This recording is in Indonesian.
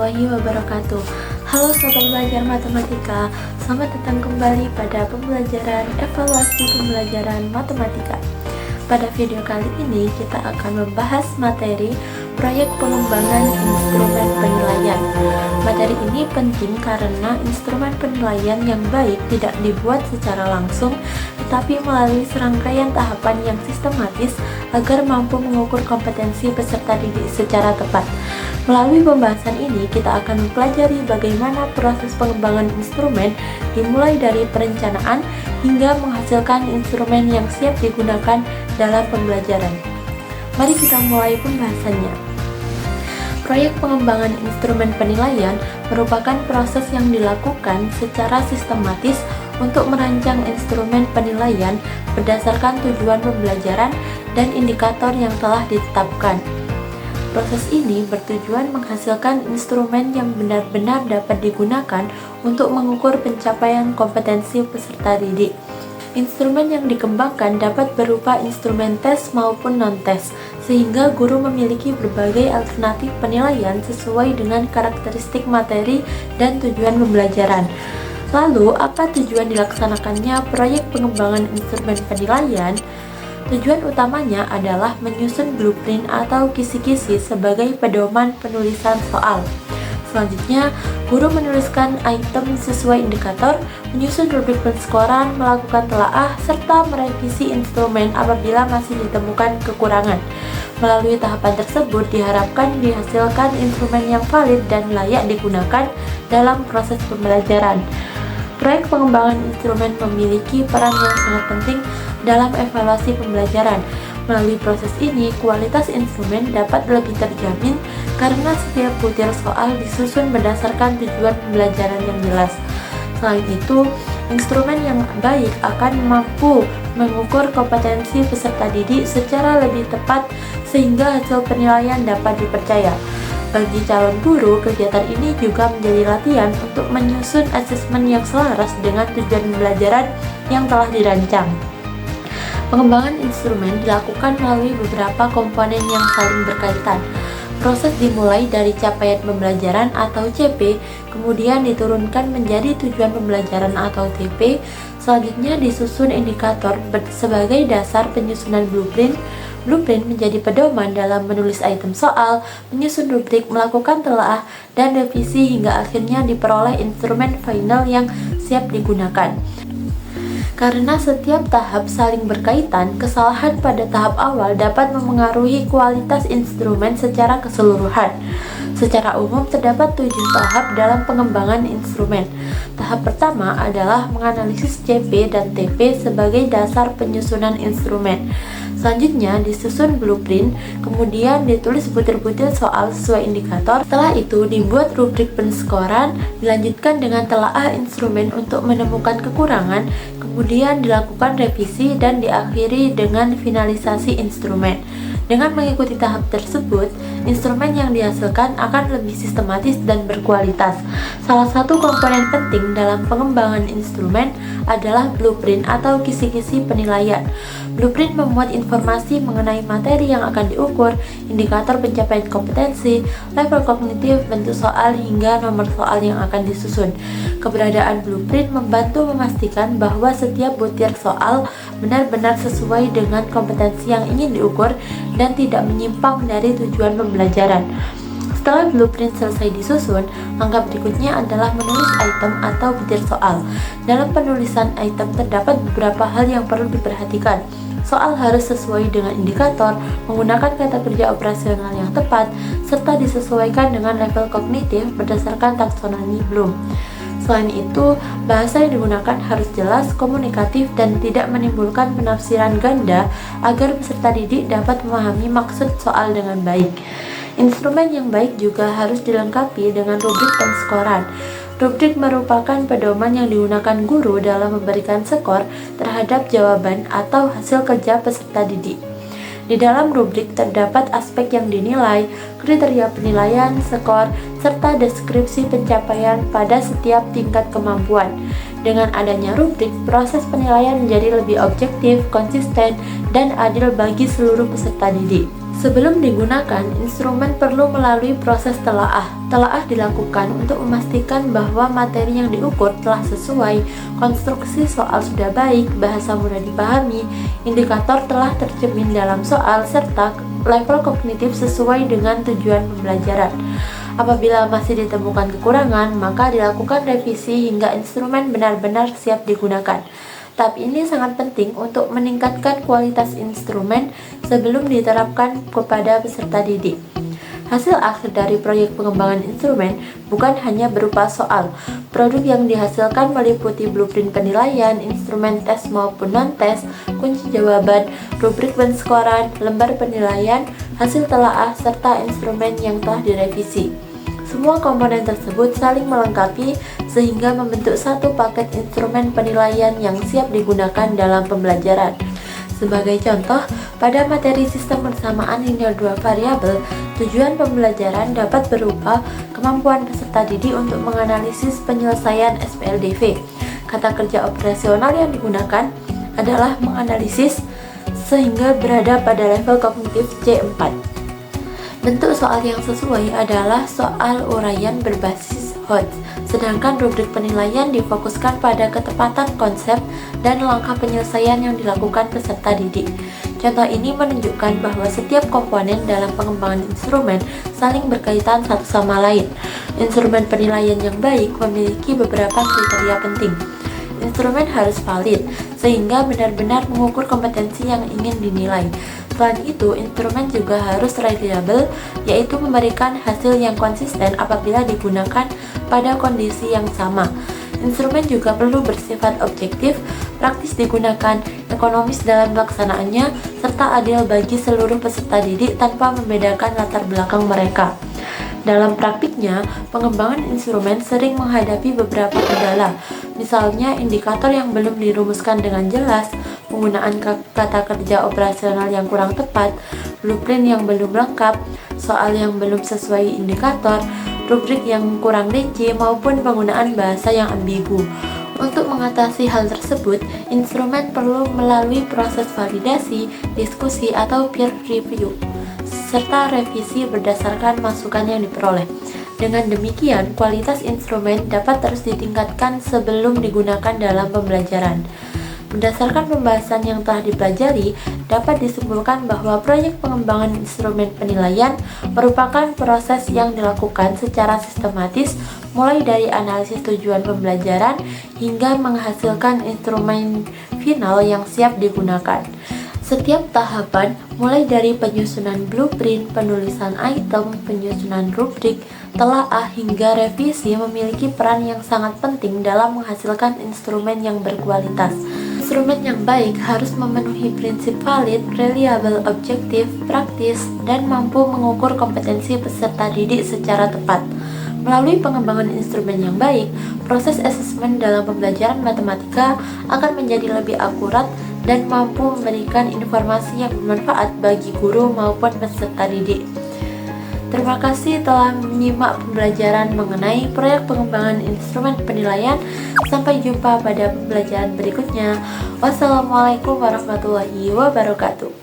warahmatullahi wabarakatuh. Halo Sobat Belajar Matematika, selamat datang kembali pada pembelajaran evaluasi pembelajaran matematika. Pada video kali ini kita akan membahas materi proyek pengembangan instrumen penilaian. Materi ini penting karena instrumen penilaian yang baik tidak dibuat secara langsung, tetapi melalui serangkaian tahapan yang sistematis agar mampu mengukur kompetensi peserta didik secara tepat. Melalui pembahasan ini, kita akan mempelajari bagaimana proses pengembangan instrumen dimulai dari perencanaan hingga menghasilkan instrumen yang siap digunakan dalam pembelajaran. Mari kita mulai pembahasannya. Proyek pengembangan instrumen penilaian merupakan proses yang dilakukan secara sistematis untuk merancang instrumen penilaian berdasarkan tujuan pembelajaran dan indikator yang telah ditetapkan. Proses ini bertujuan menghasilkan instrumen yang benar-benar dapat digunakan untuk mengukur pencapaian kompetensi peserta didik. Instrumen yang dikembangkan dapat berupa instrumen tes maupun non-tes, sehingga guru memiliki berbagai alternatif penilaian sesuai dengan karakteristik materi dan tujuan pembelajaran. Lalu, apa tujuan dilaksanakannya proyek pengembangan instrumen penilaian? Tujuan utamanya adalah menyusun blueprint atau kisi-kisi sebagai pedoman penulisan soal. Selanjutnya, guru menuliskan item sesuai indikator, menyusun rubrik penskoran, melakukan telaah, serta merevisi instrumen apabila masih ditemukan kekurangan. Melalui tahapan tersebut diharapkan dihasilkan instrumen yang valid dan layak digunakan dalam proses pembelajaran. Proyek pengembangan instrumen memiliki peran yang sangat penting dalam evaluasi pembelajaran. Melalui proses ini, kualitas instrumen dapat lebih terjamin karena setiap butir soal disusun berdasarkan tujuan pembelajaran yang jelas. Selain itu, instrumen yang baik akan mampu mengukur kompetensi peserta didik secara lebih tepat sehingga hasil penilaian dapat dipercaya. Bagi calon guru, kegiatan ini juga menjadi latihan untuk menyusun asesmen yang selaras dengan tujuan pembelajaran yang telah dirancang. Pengembangan instrumen dilakukan melalui beberapa komponen yang saling berkaitan. Proses dimulai dari capaian pembelajaran atau CP, kemudian diturunkan menjadi tujuan pembelajaran atau TP, selanjutnya disusun indikator sebagai dasar penyusunan blueprint. Blueprint menjadi pedoman dalam menulis item soal, menyusun rubrik, melakukan telaah, dan revisi hingga akhirnya diperoleh instrumen final yang siap digunakan. Karena setiap tahap saling berkaitan, kesalahan pada tahap awal dapat memengaruhi kualitas instrumen secara keseluruhan. Secara umum, terdapat 7 tahap dalam pengembangan instrumen. Tahap pertama adalah menganalisis CP dan TP sebagai dasar penyusunan instrumen. Selanjutnya disusun blueprint, kemudian ditulis butir-butir soal sesuai indikator. Setelah itu dibuat rubrik penskoran, dilanjutkan dengan telaah instrumen untuk menemukan kekurangan, kemudian dilakukan revisi dan diakhiri dengan finalisasi instrumen. Dengan mengikuti tahap tersebut, instrumen yang dihasilkan akan lebih sistematis dan berkualitas. Salah satu komponen penting dalam pengembangan instrumen adalah blueprint atau kisi-kisi penilaian. Blueprint memuat informasi mengenai materi yang akan diukur, indikator pencapaian kompetensi, level kognitif, bentuk soal, hingga nomor soal yang akan disusun. Keberadaan blueprint membantu memastikan bahwa setiap butir soal benar-benar sesuai dengan kompetensi yang ingin diukur dan tidak menyimpang dari tujuan pembelajaran. Setelah blueprint selesai disusun, langkah berikutnya adalah menulis item atau butir soal. Dalam penulisan item terdapat beberapa hal yang perlu diperhatikan. Soal harus sesuai dengan indikator, menggunakan kata kerja operasional yang tepat, serta disesuaikan dengan level kognitif berdasarkan taksonomi Bloom. Selain itu, bahasa yang digunakan harus jelas, komunikatif, dan tidak menimbulkan penafsiran ganda agar peserta didik dapat memahami maksud soal dengan baik. Instrumen yang baik juga harus dilengkapi dengan rubrik penskoran. Rubrik merupakan pedoman yang digunakan guru dalam memberikan skor terhadap jawaban atau hasil kerja peserta didik. Di dalam rubrik terdapat aspek yang dinilai, kriteria penilaian, skor, serta deskripsi pencapaian pada setiap tingkat kemampuan. Dengan adanya rubrik, proses penilaian menjadi lebih objektif, konsisten, dan adil bagi seluruh peserta didik. Sebelum digunakan, instrumen perlu melalui proses telaah. Telaah dilakukan untuk memastikan bahwa materi yang diukur telah sesuai, konstruksi soal sudah baik, bahasa mudah dipahami, indikator telah tercermin dalam soal, serta level kognitif sesuai dengan tujuan pembelajaran. Apabila masih ditemukan kekurangan, maka dilakukan revisi hingga instrumen benar-benar siap digunakan. Tahap ini sangat penting untuk meningkatkan kualitas instrumen sebelum diterapkan kepada peserta didik. Hasil akhir dari proyek pengembangan instrumen bukan hanya berupa soal. Produk yang dihasilkan meliputi blueprint penilaian, instrumen tes maupun non-tes, kunci jawaban, rubrik penskoran, lembar penilaian, hasil telaah, serta instrumen yang telah direvisi. Semua komponen tersebut saling melengkapi sehingga membentuk satu paket instrumen penilaian yang siap digunakan dalam pembelajaran. Sebagai contoh, pada materi sistem persamaan linear dua variabel, tujuan pembelajaran dapat berupa kemampuan peserta didik untuk menganalisis penyelesaian SPLDV. Kata kerja operasional yang digunakan adalah menganalisis sehingga berada pada level kognitif C4. Bentuk soal yang sesuai adalah soal uraian berbasis HOT, sedangkan rubrik penilaian difokuskan pada ketepatan konsep dan langkah penyelesaian yang dilakukan peserta didik. Contoh ini menunjukkan bahwa setiap komponen dalam pengembangan instrumen saling berkaitan satu sama lain. Instrumen penilaian yang baik memiliki beberapa kriteria penting. Instrumen harus valid, sehingga benar-benar mengukur kompetensi yang ingin dinilai. Selain itu, instrumen juga harus reliable, yaitu memberikan hasil yang konsisten apabila digunakan pada kondisi yang sama. Instrumen juga perlu bersifat objektif, praktis digunakan, ekonomis dalam pelaksanaannya, serta adil bagi seluruh peserta didik tanpa membedakan latar belakang mereka. Dalam praktiknya, pengembangan instrumen sering menghadapi beberapa kendala, misalnya indikator yang belum dirumuskan dengan jelas, penggunaan kata kerja operasional yang kurang tepat, blueprint yang belum lengkap, soal yang belum sesuai indikator, rubrik yang kurang rinci, maupun penggunaan bahasa yang ambigu. Untuk mengatasi hal tersebut, instrumen perlu melalui proses validasi, diskusi, atau peer review, serta revisi berdasarkan masukan yang diperoleh. Dengan demikian, kualitas instrumen dapat terus ditingkatkan sebelum digunakan dalam pembelajaran. Berdasarkan pembahasan yang telah dipelajari, dapat disimpulkan bahwa proyek pengembangan instrumen penilaian merupakan proses yang dilakukan secara sistematis mulai dari analisis tujuan pembelajaran hingga menghasilkan instrumen final yang siap digunakan. Setiap tahapan, mulai dari penyusunan blueprint, penulisan item, penyusunan rubrik, telaah, hingga revisi memiliki peran yang sangat penting dalam menghasilkan instrumen yang berkualitas. Instrumen yang baik harus memenuhi prinsip valid, reliable, objektif, praktis, dan mampu mengukur kompetensi peserta didik secara tepat. Melalui pengembangan instrumen yang baik, proses asesmen dalam pembelajaran matematika akan menjadi lebih akurat dan mampu memberikan informasi yang bermanfaat bagi guru maupun peserta didik. Terima kasih telah menyimak pembelajaran mengenai proyek pengembangan instrumen penilaian. Sampai jumpa pada pembelajaran berikutnya. Wassalamualaikum warahmatullahi wabarakatuh.